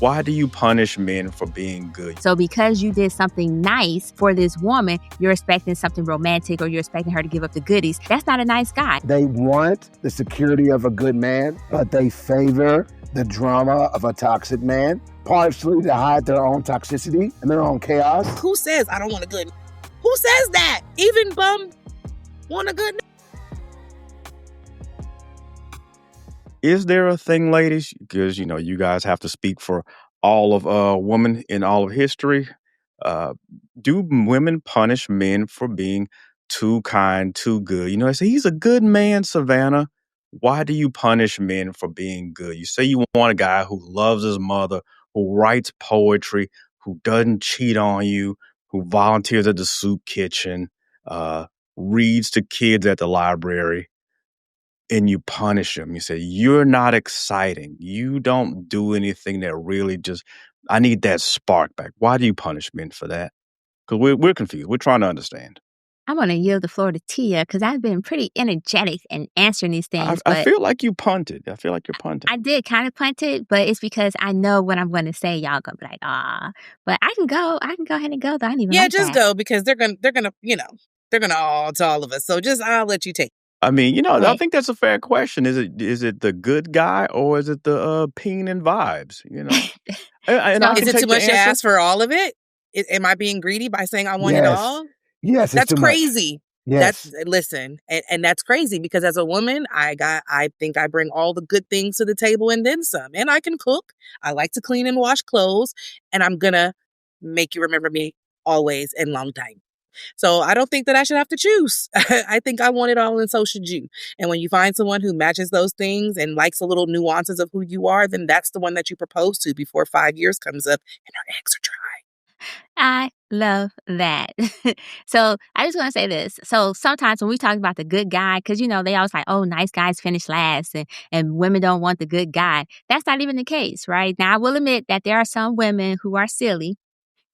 Why do you punish men for being good? So because you did something nice for this woman, you're expecting something romantic or you're expecting her to give up the goodies. That's not a nice guy. They want the security of a good man, but they favor the drama of a toxic man, partially to hide their own toxicity and their own chaos. Who says I don't want a good? Who says that? Even bum want a good? Is there a thing, ladies? Because, you guys have to speak for all of women in all of history. Do women punish men for being too kind, too good? They say, he's a good man, Savannah. Why do you punish men for being good? You say you want a guy who loves his mother, who writes poetry, who doesn't cheat on you, who volunteers at the soup kitchen, reads to kids at the library. And you punish them. You say, you're not exciting. You don't do anything that really I need that spark back. Why do you punish men for that? Because we're confused. We're trying to understand. I'm going to yield the floor to Tia because I've been pretty energetic in answering these things. I feel like you punted. I feel like you're punting. I did kind of punt it, but it's because I know what I'm going to say. Y'all going to be like, ah. But I can go ahead and go. Though. I don't even like just that. go because they're gonna all to all of us. So I'll let you take. I mean, I think that's a fair question. Is it the good guy or is it the peen and vibes? Is it too much to ask for all of it? Am I being greedy by saying I want it all? Yes, that's crazy. Yes. Listen, and that's crazy because as a woman, I think I bring all the good things to the table and then some. And I can cook. I like to clean and wash clothes, and I'm gonna make you remember me always and long time. So I don't think that I should have to choose. I think I want it all, and so should you. And when you find someone who matches those things and likes the little nuances of who you are, then that's the one that you propose to before 5 years comes up and her eggs are dry. I love that. So I just want to say this. So sometimes when we talk about the good guy, because, they always like, oh, nice guys finish last and women don't want the good guy. That's not even the case, right? Now, I will admit that there are some women who are silly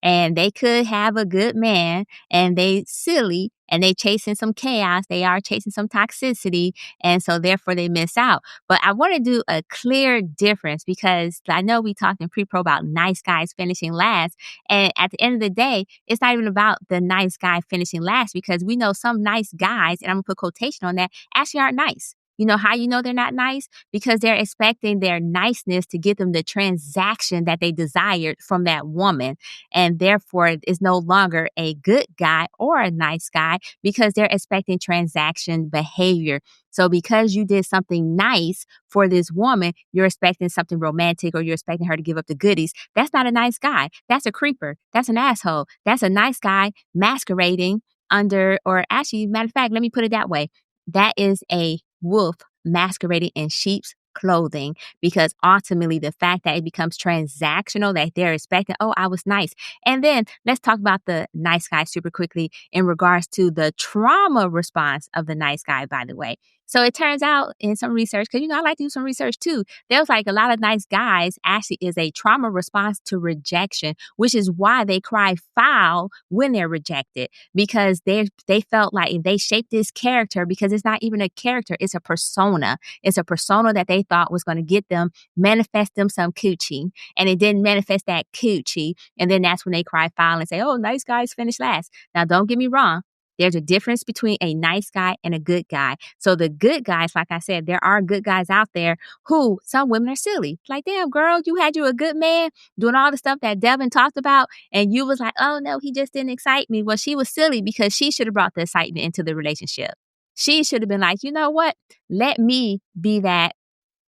and they could have a good man and they silly and they chasing some chaos. They are chasing some toxicity. And so therefore they miss out. But I want to do a clear difference because I know we talked in pre-pro about nice guys finishing last. And at the end of the day, it's not even about the nice guy finishing last because we know some nice guys, and I'm going to put quotation on that, actually aren't nice. You know how you know they're not nice? Because they're expecting their niceness to get them the transaction that they desired from that woman. And therefore, it's no longer a good guy or a nice guy because they're expecting transaction behavior. So because you did something nice for this woman, you're expecting something romantic or you're expecting her to give up the goodies. That's not a nice guy. That's a creeper. That's an asshole. That's a nice guy masquerading under, or actually, matter of fact, let me put it that way. That is a wolf masquerading in sheep's clothing, because ultimately the fact that it becomes transactional, that they're expecting, oh, I was nice. And then let's talk about the nice guy super quickly in regards to the trauma response of the nice guy, by the way. So it turns out in some research, because, I like to do some research too, there was like a lot of nice guys actually is a trauma response to rejection, which is why they cry foul when they're rejected, because they felt like if they shaped this character, because it's not even a character, it's a persona. It's a persona that they thought was going to get them, manifest them some coochie, and it didn't manifest that coochie. And then that's when they cry foul and say, oh, nice guys finish last. Now, don't get me wrong. There's a difference between a nice guy and a good guy. So the good guys, like I said, there are good guys out there who some women are silly. Like, damn, girl, you had you a good man doing all the stuff that Devin talked about. And you was like, oh, no, he just didn't excite me. Well, she was silly because she should have brought the excitement into the relationship. She should have been like, you know what? Let me be that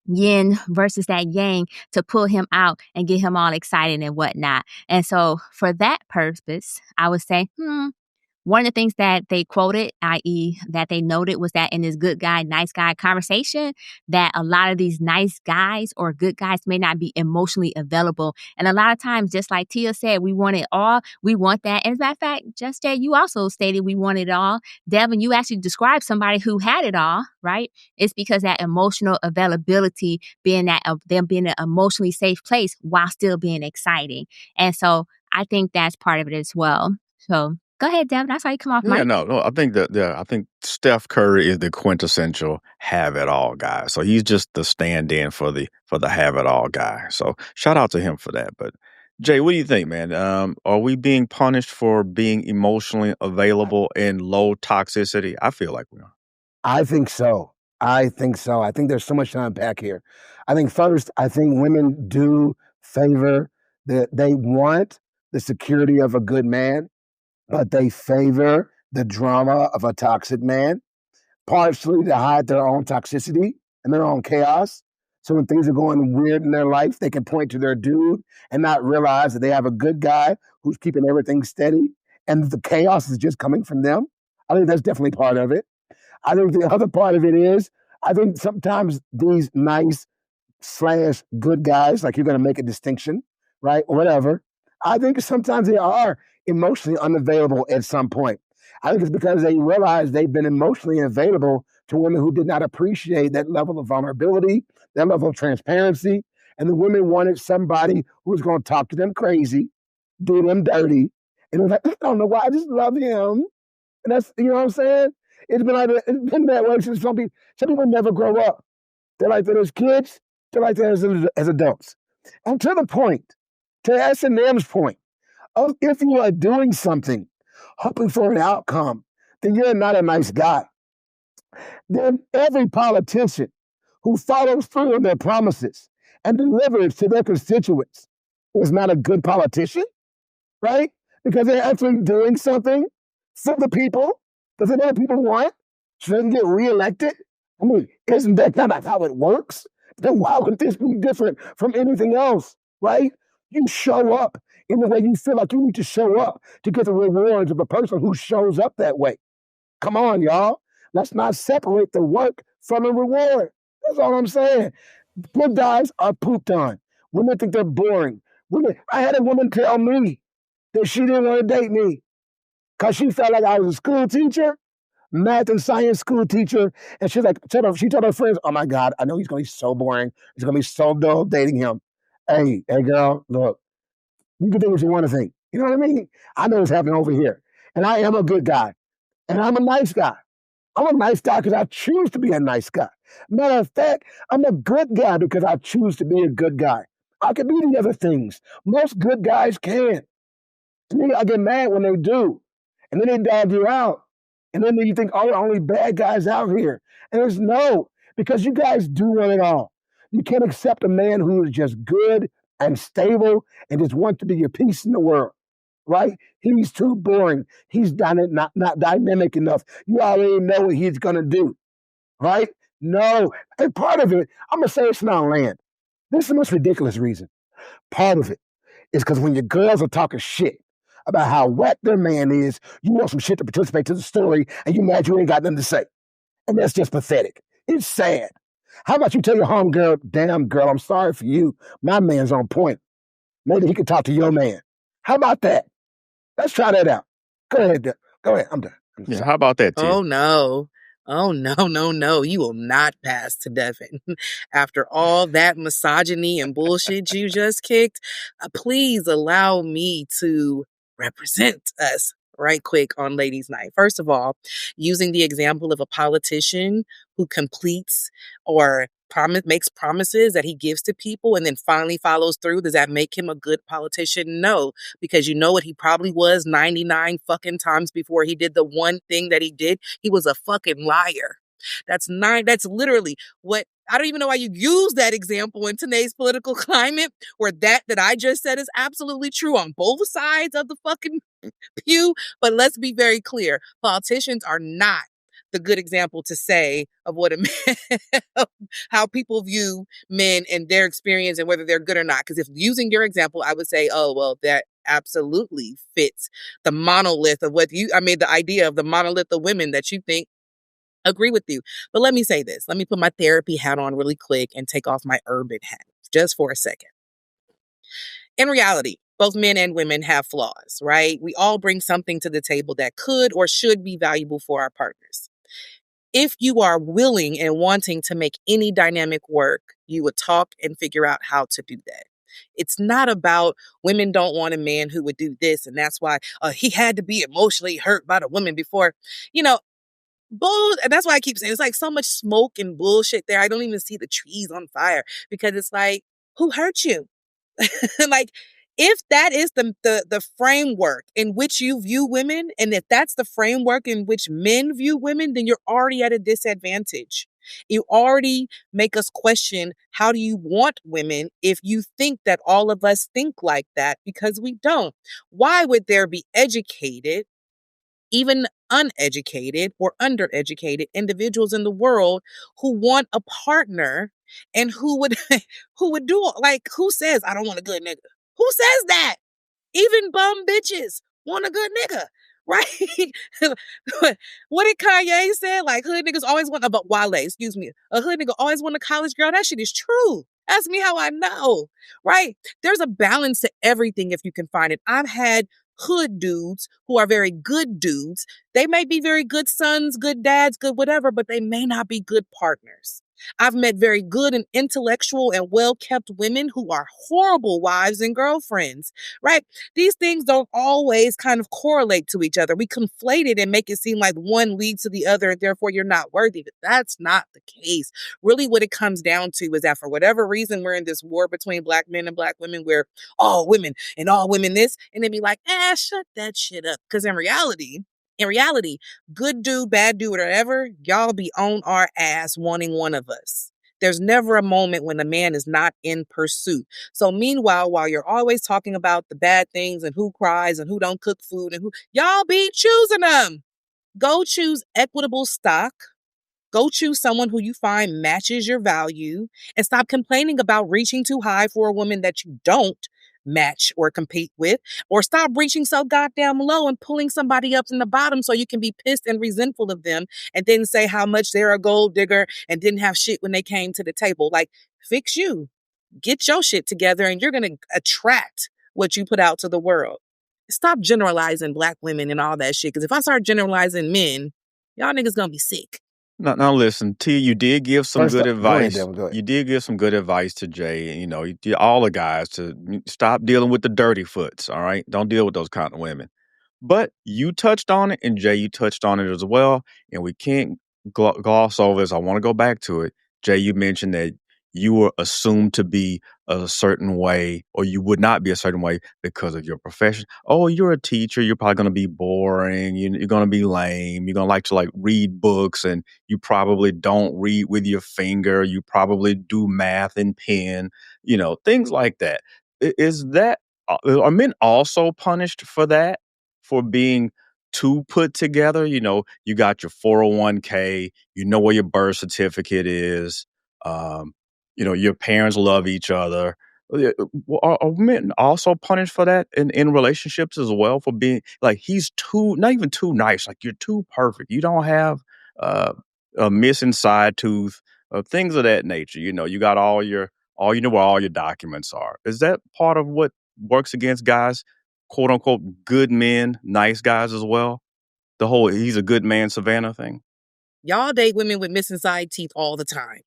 yin versus that yang to pull him out and get him all excited and whatnot. And so for that purpose, I would say, one of the things that they quoted, i.e. that they noted, was that in this good guy, nice guy conversation, that a lot of these nice guys or good guys may not be emotionally available. And a lot of times, just like Tia said, we want it all. We want that. And as a matter of fact, just that you also stated we want it all. Devin, you actually described somebody who had it all, right? It's because that emotional availability, being that them being an emotionally safe place while still being exciting. And so I think that's part of it as well. So Go ahead, Devin. I saw you come off Yeah, mic. no. I think Steph Curry is the quintessential have it all guy. So he's just the stand-in for the have it all guy. So shout out to him for that. But Jay, what do you think, man? Are we being punished for being emotionally available in low toxicity? I feel like we are. I think so. I think so. I think there's so much to unpack here. I think first, I think women do favor they want the security of a good man, but they favor the drama of a toxic man, partially to hide their own toxicity and their own chaos. So when things are going weird in their life, they can point to their dude and not realize that they have a good guy who's keeping everything steady and the chaos is just coming from them. I think that's definitely part of it. I think the other part of it is, I think sometimes these nice slash good guys, like you're going to make a distinction, right? Or whatever. I think sometimes they are emotionally unavailable at some point. I think it's because they realize they've been emotionally available to women who did not appreciate that level of vulnerability, that level of transparency. And the women wanted somebody who was going to talk to them crazy, do them dirty. And it was like, I don't know why, I just love him. And that's, you know what I'm saying? It's been that way since some people never grow up. They're like that as kids, they're like that as adults. And to the point, to S&M's point, of if you are doing something, hoping for an outcome, then you're not a nice guy. Then every politician who follows through on their promises and delivers to their constituents is not a good politician, right? Because they're actually doing something for the people that the other people want, so they can get reelected. I mean, isn't that kind of how it works? Then why would this be different from anything else, right? You show up in the way you feel like you need to show up to get the rewards of a person who shows up that way. Come on, y'all. Let's not separate the work from the reward. That's all I'm saying. Good guys are pooped on. Women think they're boring. I had a woman tell me that she didn't want to date me because she felt like I was a school teacher, math and science school teacher, and she told her friends, "Oh my God, I know he's gonna be so boring. It's gonna be so dull dating him." Hey, girl, look, you can think what you want to think. You know what I mean? I know what's happening over here, and I am a good guy, and I'm a nice guy. I'm a nice guy because I choose to be a nice guy. Matter of fact, I'm a good guy because I choose to be a good guy. I can be the other things. Most good guys can. To me, I get mad when they do. And then they dog you out. And then you think, oh, the only bad guys out here. And there's no, because you guys do want it all. You can't accept a man who is just good and stable and just wants to be your peace in the world, right? He's too boring. He's not dynamic enough. You already know what he's going to do, right? No. And part of it, I'm going to say it's not land. This is the most ridiculous reason. Part of it is because when your girls are talking shit about how whack their man is, you want some shit to participate to the story, and you mad you ain't got nothing to say. And that's just pathetic. It's sad. How about you tell your home girl, damn girl, I'm sorry for you. My man's on point. Maybe he could talk to your man. How about that? Let's try that out. Go ahead. Go ahead. I'm done. Yeah, how about that, T? Oh, no. Oh, no, no, no. You will not pass to Devin. After all that misogyny and bullshit you just kicked, please allow me to represent us right quick on Ladies' Night. First of all, using the example of a politician who completes or makes promises that he gives to people and then finally follows through, does that make him a good politician? No, because you know what he probably was 99 fucking times before he did the one thing that he did? He was a fucking liar. That's literally what, I don't even know why you use that example in today's political climate where that I just said is absolutely true on both sides of the fucking pew. But let's be very clear. Politicians are not the good example to say of what a man, how people view men and their experience and whether they're good or not. Because if using your example, I would say, oh, well, that absolutely fits the monolith of the idea of the monolith of women that you think agree with you. But let me say this. Let me put my therapy hat on really quick and take off my urban hat just for a second. In reality, both men and women have flaws, right? We all bring something to the table that could or should be valuable for our partners. If you are willing and wanting to make any dynamic work, you would talk and figure out how to do that. It's not about women don't want a man who would do this, and that's why he had to be emotionally hurt by the woman before. You know, and that's why I keep saying it's like so much smoke and bullshit there. I don't even see the trees on fire because it's like, who hurt you? Like, if that is the framework in which you view women, and if that's the framework in which men view women, then you're already at a disadvantage. You already make us question, how do you want women if you think that all of us think like that? Because we don't. Why would there be educated, even uneducated or undereducated individuals in the world who want a partner and who would who would do, like, who says I don't want a good nigga? Who says that? Even bum bitches want a good nigga, right? What did Kanye say? Like, hood niggas always want, about Wale, excuse me. A hood nigga always want a college girl. That shit is true. Ask me how I know, right? There's a balance to everything if you can find it. I've had hood dudes who are very good dudes. They may be very good sons, good dads, good whatever, but they may not be good partners. I've met very good and intellectual and well-kept women who are horrible wives and girlfriends, right? These things don't always kind of correlate to each other. We conflate it and make it seem like one leads to the other and therefore you're not worthy. But that's not the case. Really, what it comes down to is that for whatever reason, we're in this war between black men and black women where all women and all women this, and then be like, shut that shit up. Because in reality, good dude, bad dude, whatever, y'all be on our ass wanting one of us. There's never a moment when a man is not in pursuit. So meanwhile, while you're always talking about the bad things and who cries and who don't cook food and who, y'all be choosing them. Go choose equitable stock. Go choose someone who you find matches your value, and stop complaining about reaching too high for a woman that you don't match or compete with, or stop reaching so goddamn low and pulling somebody up in the bottom so you can be pissed and resentful of them and then say how much they're a gold digger and didn't have shit when they came to the table. Like, fix you. Get your shit together and you're going to attract what you put out to the world. Stop generalizing black women and all that shit, because if I start generalizing men, y'all niggas going to be sick. Now listen, T, you did give some First good up, go ahead, advice. Devin, go ahead. You did give some good advice to Jay. All the guys to stop dealing with the dirty foots. All right, don't deal with those kind of women. But you touched on it, and Jay, you touched on it as well. And we can't gloss over this. I want to go back to it. Jay, you mentioned that you were assumed to be a certain way, or you would not be a certain way because of your profession. Oh, you're a teacher. You're probably going to be boring. You're going to be lame. You're going to like read books, and you probably don't read with your finger. You probably do math in pen. Things like that. Is that are men also punished for that? For being too put together? You got your 401k. You know where your birth certificate is. Um, your parents love each other. Are men also punished for that in relationships as well, for being like, he's too, not even too nice, like you're too perfect, you don't have uh, a missing side tooth, things of that nature. You got all you know where all your documents are. Is that part of what works against guys, quote unquote, good men, nice guys as well? The whole he's a good man Savannah thing. Y'all date women with missing side teeth all the time.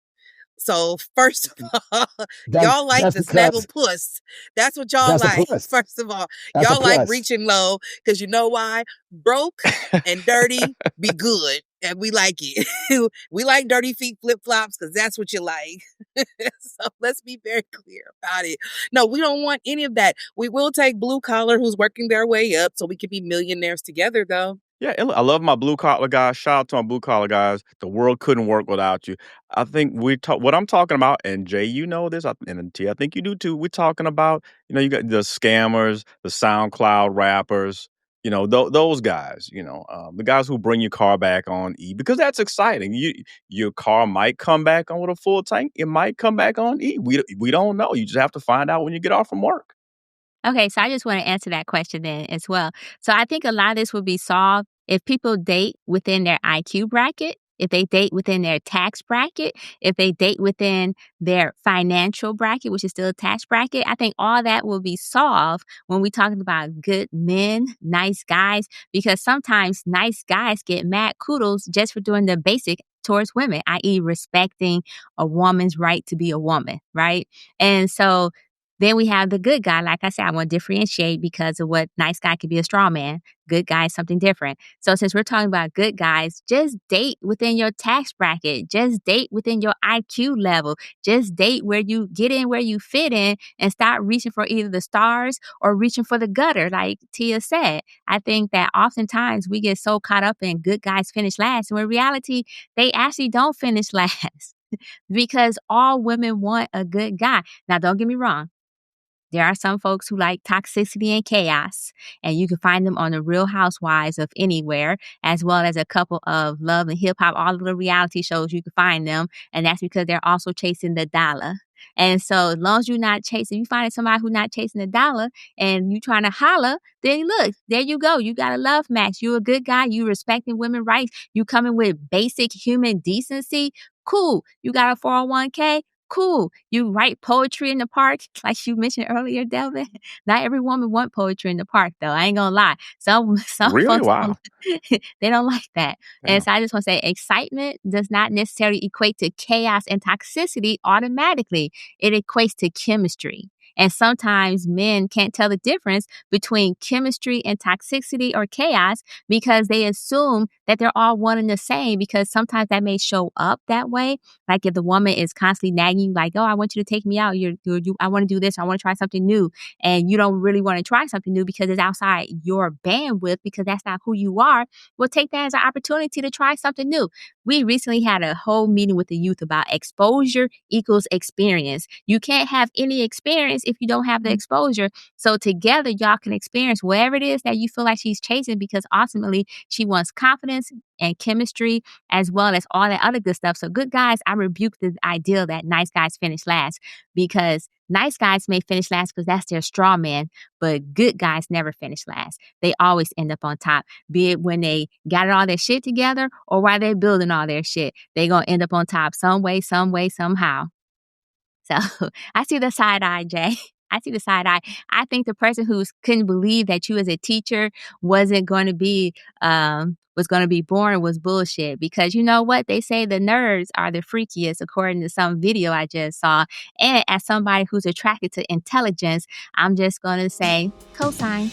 So first of all, That's y'all like that's the snaggle because puss. That's what y'all that's a like. plus. First of all, That's a y'all like plus. reaching low because you know why? Broke and dirty be good, and we like it. We like dirty feet flip flops because that's what you like. So let's be very clear about it. No, we don't want any of that. We will take blue collar who's working their way up so we can be millionaires together, though. Yeah, and look, I love my blue collar guys. Shout out to my blue collar guys. The world couldn't work without you. I think what I'm talking about, and Jay, you know this, and T, I think you do too. We're talking about, you got the scammers, the SoundCloud rappers, those guys, the guys who bring your car back on E, because that's exciting. Your car might come back on with a full tank. It might come back on E. We don't know. You just have to find out when you get off from work. Okay, so I just want to answer that question then as well. So I think a lot of this would be solved if people date within their IQ bracket, if they date within their tax bracket, if they date within their financial bracket, which is still a tax bracket. I think all that will be solved when we're talking about good men, nice guys, because sometimes nice guys get mad kudos just for doing the basic towards women, i.e. respecting a woman's right to be a woman, right? And so Then we have the good guy. Like I said, I want to differentiate because of what nice guy could be a straw man. Good guy is something different. So since we're talking about good guys, just date within your tax bracket. Just date within your IQ level. Just date where you get in where you fit in and stop reaching for either the stars or reaching for the gutter, like Tia said. I think that oftentimes we get so caught up in good guys finish last, when in reality, they actually don't finish last because all women want a good guy. Now, don't get me wrong. There are some folks who like toxicity and chaos, and you can find them on the Real Housewives of Anywhere, as well as a couple of Love and Hip Hop, all of the reality shows you can find them, and that's because they're also chasing the dollar. And so, as long as you're not chasing, you find somebody who's not chasing the dollar, and you trying to holler, then look, there you go. You got a love match. You a good guy. You respecting women's rights. You coming with basic human decency. Cool. You got a 401k. Cool. You write poetry in the park, like you mentioned earlier, Delvin. Not every woman want poetry in the park, though. I ain't gonna lie. Some Really? folks don't. Wow. They don't like that. And Damn. so I just want to say, excitement does not necessarily equate to chaos and toxicity automatically. It equates to chemistry. And sometimes men can't tell the difference between chemistry and toxicity or chaos because they assume that they're all one and the same, because sometimes that may show up that way. Like if the woman is constantly nagging you, like, "Oh, I want you to take me out. I want to do this. I want to try something new," and you don't really want to try something new because it's outside your bandwidth, because that's not who you are. Well, take that as an opportunity to try something new. We recently had a whole meeting with the youth about exposure equals experience. You can't have any experience if you don't have the exposure. So together, y'all can experience whatever it is that you feel like she's chasing, because ultimately she wants confidence and chemistry as well as all that other good stuff. So good guys, I rebuke the idea that nice guys finish last, because nice guys may finish last because that's their straw man, but good guys never finish last. They always end up on top, be it when they got all their shit together or while they're building all their shit. They going to end up on top some way, somehow. So I see the side eye, Jay. I see the side eye. I think the person who couldn't believe that you as a teacher was going to be born was bullshit, because you know what? They say the nerds are the freakiest, according to some video I just saw. And as somebody who's attracted to intelligence, I'm just going to say cosign.